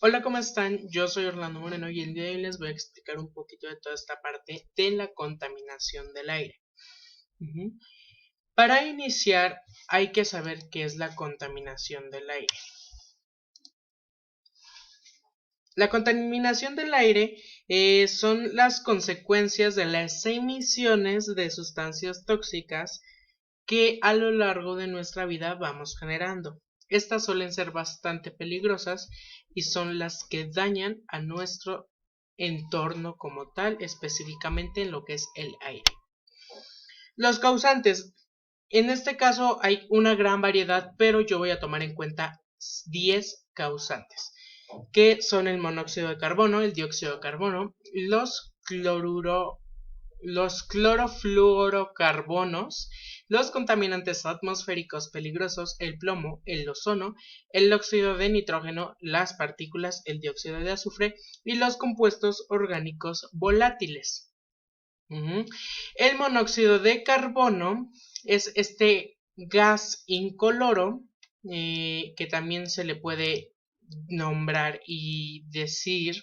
Hola, ¿cómo están? Yo soy Orlando Moreno y el día de hoy les voy a explicar un poquito de toda esta parte de la contaminación del aire. Ujú. Para iniciar, hay que saber qué es la contaminación del aire. La contaminación del aire son las consecuencias de las emisiones de sustancias tóxicas que a lo largo de nuestra vida vamos generando. Estas suelen ser bastante peligrosas y son las que dañan a nuestro entorno como tal, específicamente en lo que es el aire. Los causantes, en este caso hay una gran variedad, pero yo voy a tomar en cuenta 10 causantes, que son el monóxido de carbono, el dióxido de carbono, los clorofluorocarbonos, los contaminantes atmosféricos peligrosos, el plomo, el ozono, el óxido de nitrógeno, las partículas, el dióxido de azufre y los compuestos orgánicos volátiles. El monóxido de carbono es este gas incoloro que también se le puede nombrar y decir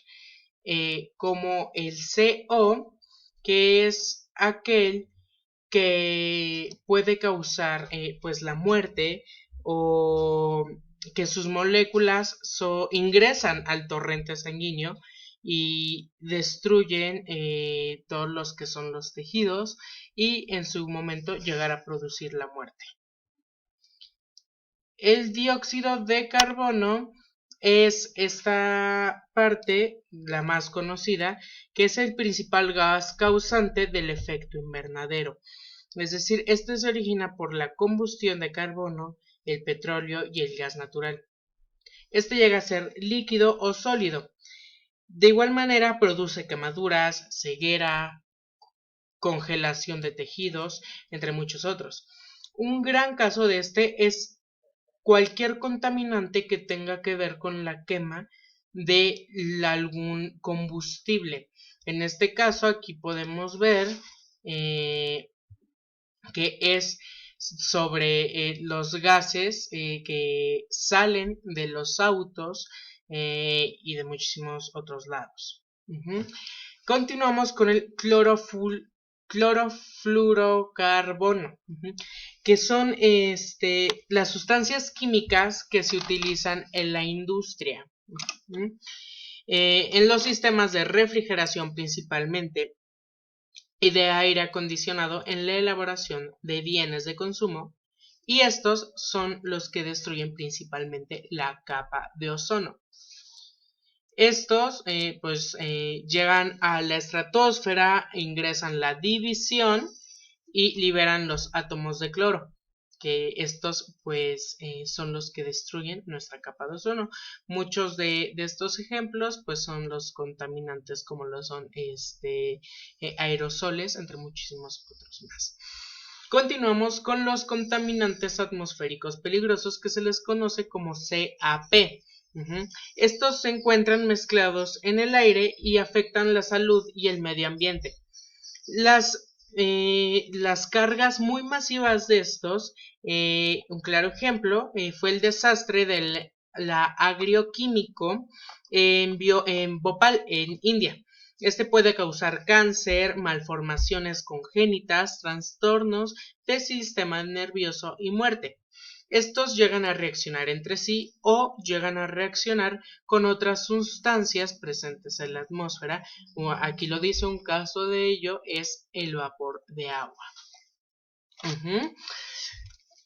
como el CO, que es aquel que puede causar pues la muerte o que sus moléculas ingresan al torrente sanguíneo y destruyen todos los que son los tejidos y en su momento llegar a producir la muerte. El dióxido de carbono es esta parte, la más conocida, que es el principal gas causante del efecto invernadero. Es decir, este se origina por la combustión de carbono, el petróleo y el gas natural. Este llega a ser líquido o sólido. De igual manera produce quemaduras, ceguera, congelación de tejidos, entre muchos otros. Un gran caso de este es cualquier contaminante que tenga que ver con la quema de algún combustible. En este caso aquí podemos ver que es sobre los gases que salen de los autos y de muchísimos otros lados. Continuamos con el clorofluorocarbono, que son las sustancias químicas que se utilizan en la industria. En los sistemas de refrigeración principalmente y de aire acondicionado en la elaboración de bienes de consumo, y estos son los que destruyen principalmente la capa de ozono. Estos llegan a la estratosfera, ingresan la división y liberan los átomos de cloro, que estos son los que destruyen nuestra capa de ozono. Muchos de estos ejemplos pues son los contaminantes como lo son aerosoles, entre muchísimos otros más. Continuamos con los contaminantes atmosféricos peligrosos, que se les conoce como CAP. Estos se encuentran mezclados en el aire y afectan la salud y el medio ambiente. Las cargas muy masivas de estos, un claro ejemplo fue el desastre del agroquímico en Bhopal, en India. Este puede causar cáncer, malformaciones congénitas, trastornos del sistema nervioso y muerte. Estos llegan a reaccionar entre sí o llegan a reaccionar con otras sustancias presentes en la atmósfera. Aquí lo dice, un caso de ello es el vapor de agua.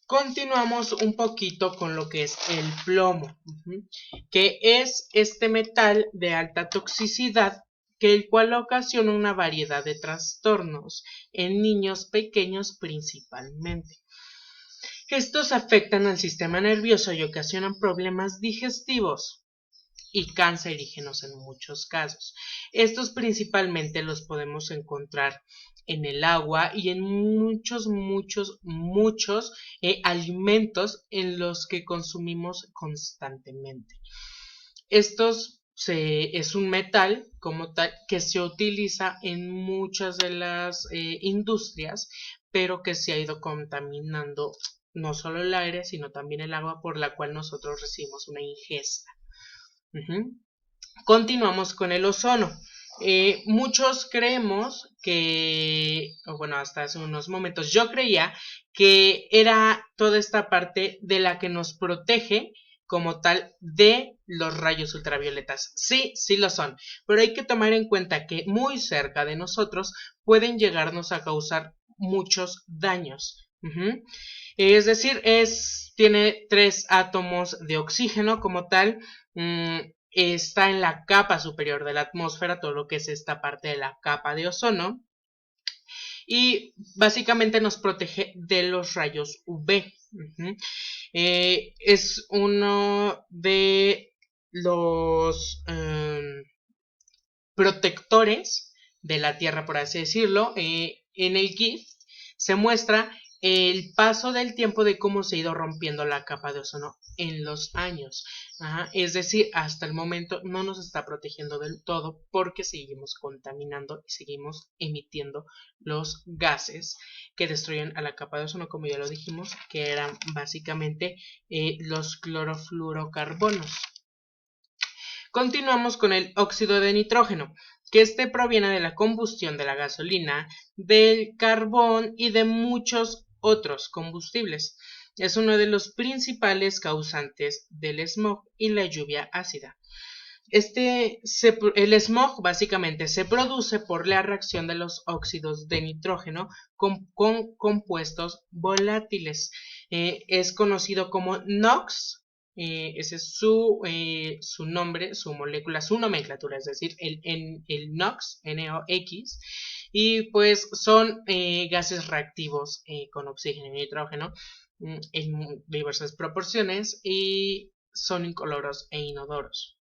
Continuamos un poquito con lo que es el plomo, que es este metal de alta toxicidad, que el cual ocasiona una variedad de trastornos en niños pequeños principalmente. Estos afectan al sistema nervioso y ocasionan problemas digestivos y cancerígenos en muchos casos. Estos principalmente los podemos encontrar en el agua y en muchos alimentos en los que consumimos constantemente. Es un metal como tal que se utiliza en muchas de las industrias, pero que se ha ido contaminando no solo el aire, sino también el agua por la cual nosotros recibimos una ingesta. Continuamos con el ozono. Muchos creemos que, bueno, hasta hace unos momentos yo creía que era toda esta parte de la que nos protege como tal de los rayos ultravioletas. Sí, sí lo son, pero hay que tomar en cuenta que muy cerca de nosotros pueden llegarnos a causar muchos daños. Es decir, tiene 3 átomos de oxígeno como tal. Está en la capa superior de la atmósfera, todo lo que es esta parte de la capa de ozono, y básicamente nos protege de los rayos UV. Es uno de los protectores de la Tierra, por así decirlo. En el GIF se muestra el paso del tiempo de cómo se ha ido rompiendo la capa de ozono en los años. Es decir, hasta el momento no nos está protegiendo del todo porque seguimos contaminando y seguimos emitiendo los gases que destruyen a la capa de ozono, como ya lo dijimos, que eran básicamente los clorofluorocarbonos. Continuamos con el óxido de nitrógeno, que proviene de la combustión de la gasolina, del carbón y de muchos otros combustibles. Es uno de los principales causantes del smog y la lluvia ácida. El smog básicamente se produce por la reacción de los óxidos de nitrógeno con compuestos volátiles. Es conocido como NOx. Ese es su nombre, su molécula, su nomenclatura, es decir, el NOx, NOx, y pues son gases reactivos con oxígeno y nitrógeno en diversas proporciones y son incoloros e inodoros.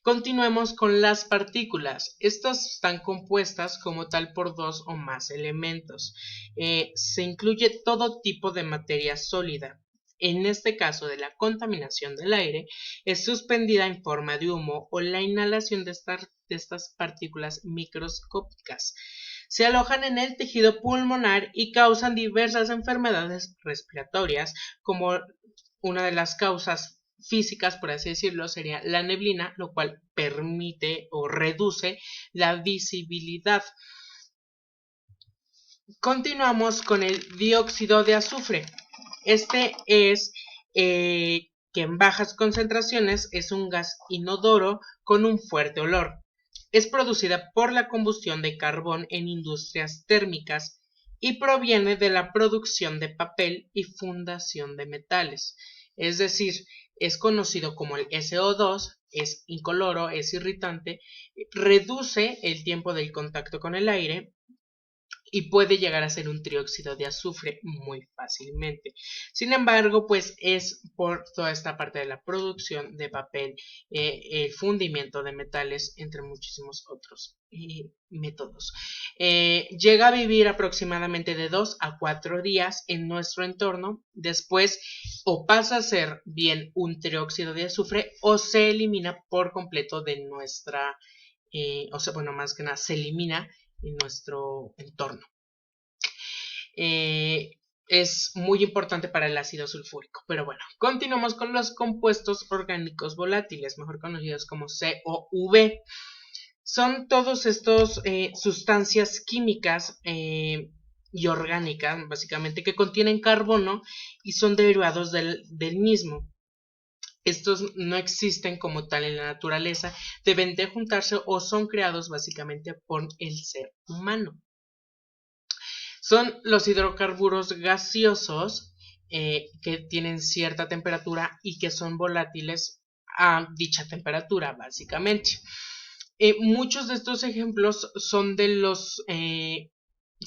Continuemos con las partículas. Estas están compuestas como tal por 2 o más elementos. Se incluye todo tipo de materia sólida. En este caso de la contaminación del aire, es suspendida en forma de humo o la inhalación de estas partículas microscópicas. Se alojan en el tejido pulmonar y causan diversas enfermedades respiratorias, como una de las causas físicas, por así decirlo, sería la neblina, lo cual permite o reduce la visibilidad. Continuamos con el dióxido de azufre. Que en bajas concentraciones es un gas inodoro con un fuerte olor. Es producida por la combustión de carbón en industrias térmicas y proviene de la producción de papel y fundación de metales. Es decir, es conocido como el SO2, es incoloro, es irritante, reduce el tiempo del contacto con el aire y puede llegar a ser un trióxido de azufre muy fácilmente. Sin embargo, pues es por toda esta parte de la producción de papel, el fundimiento de metales, entre muchísimos otros métodos. Llega a vivir aproximadamente de 2 a 4 días en nuestro entorno. Después o pasa a ser bien un trióxido de azufre o se elimina por completo de nuestra, más que nada se elimina en nuestro entorno. Es muy importante para el ácido sulfúrico. Pero bueno, continuamos con los compuestos orgánicos volátiles, mejor conocidos como COV. Son todos estos sustancias químicas y orgánicas, básicamente, que contienen carbono y son derivados del mismo. Estos no existen como tal en la naturaleza, deben de juntarse o son creados básicamente por el ser humano. Son los hidrocarburos gaseosos que tienen cierta temperatura y que son volátiles a dicha temperatura, básicamente. Muchos de estos ejemplos son de los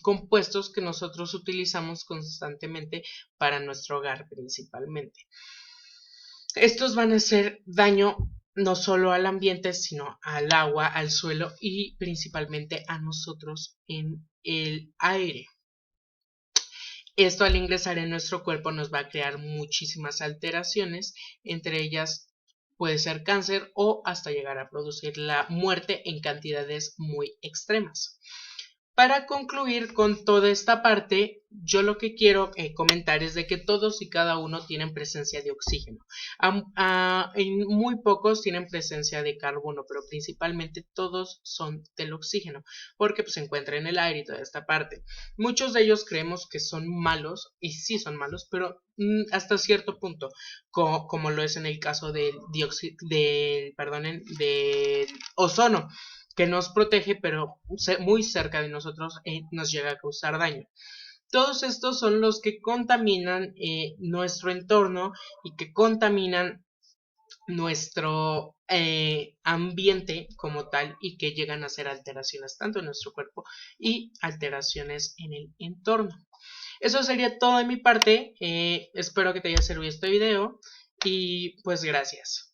compuestos que nosotros utilizamos constantemente para nuestro hogar principalmente. Estos van a hacer daño no solo al ambiente, sino al agua, al suelo y principalmente a nosotros en el aire. Esto al ingresar en nuestro cuerpo nos va a crear muchísimas alteraciones, entre ellas puede ser cáncer o hasta llegar a producir la muerte en cantidades muy extremas. Para concluir con toda esta parte, yo lo que quiero comentar es de que todos y cada uno tienen presencia de oxígeno. En muy pocos tienen presencia de carbono, pero principalmente todos son del oxígeno, porque pues, se encuentra en el aire y toda esta parte. Muchos de ellos creemos que son malos, y sí son malos, pero hasta cierto punto, como lo es en el caso del ozono, que nos protege, pero muy cerca de nosotros nos llega a causar daño. Todos estos son los que contaminan nuestro entorno y que contaminan nuestro ambiente como tal y que llegan a hacer alteraciones tanto en nuestro cuerpo y alteraciones en el entorno. Eso sería todo de mi parte. Espero que te haya servido este video y pues gracias.